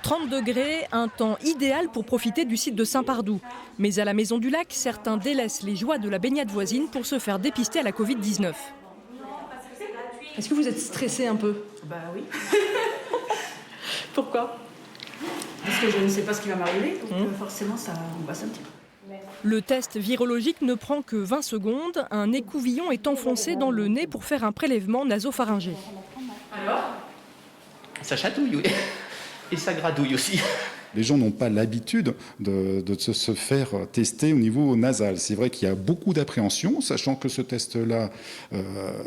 30 degrés, un temps idéal pour profiter du site de Saint-Pardoux. Mais à la Maison du Lac, certains délaissent les joies de la baignade voisine pour se faire dépister à la Covid-19. Est-ce que vous êtes stressé un peu? Bah oui. Pourquoi? Parce que je ne sais pas ce qui va m'arriver, donc forcément ça angoisse un petit peu. Le test virologique ne prend que 20 secondes. Un écouvillon est enfoncé dans le nez pour faire un prélèvement nasopharyngé. Alors? Ça chatouille, oui. Et ça gradouille aussi. Les gens n'ont pas l'habitude de se faire tester au niveau nasal. C'est vrai qu'il y a beaucoup d'appréhension, sachant que ce test-là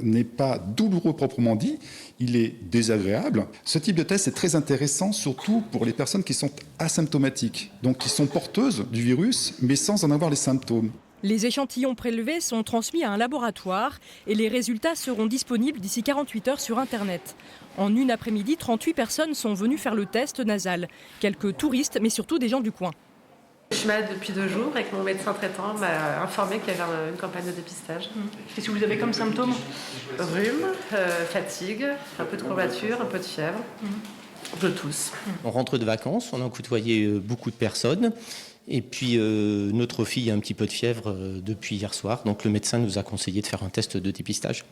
n'est pas douloureux proprement dit, il est désagréable. Ce type de test est très intéressant, surtout pour les personnes qui sont asymptomatiques, donc qui sont porteuses du virus, mais sans en avoir les symptômes. Les échantillons prélevés sont transmis à un laboratoire et les résultats seront disponibles d'ici 48 heures sur Internet. En une après-midi, 38 personnes sont venues faire le test nasal. Quelques touristes, mais surtout des gens du coin. Je suis malade depuis 2 jours et que mon médecin traitant m'a informé qu'il y avait une campagne de dépistage. Qu'est-ce que vous avez comme symptômes? Rhume, fatigue, un peu de courbature, un peu de fièvre. Je tousse. On rentre de vacances, on a côtoyé beaucoup de personnes. Et puis notre fille a un petit peu de fièvre depuis hier soir. Donc le médecin nous a conseillé de faire un test de dépistage.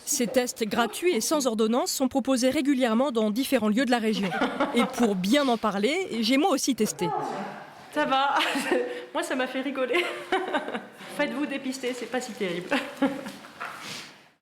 Ces tests gratuits et sans ordonnance sont proposés régulièrement dans différents lieux de la région. Et pour bien en parler, j'ai moi aussi testé. Ça va. Moi, ça m'a fait rigoler. Faites-vous dépister, c'est pas si terrible.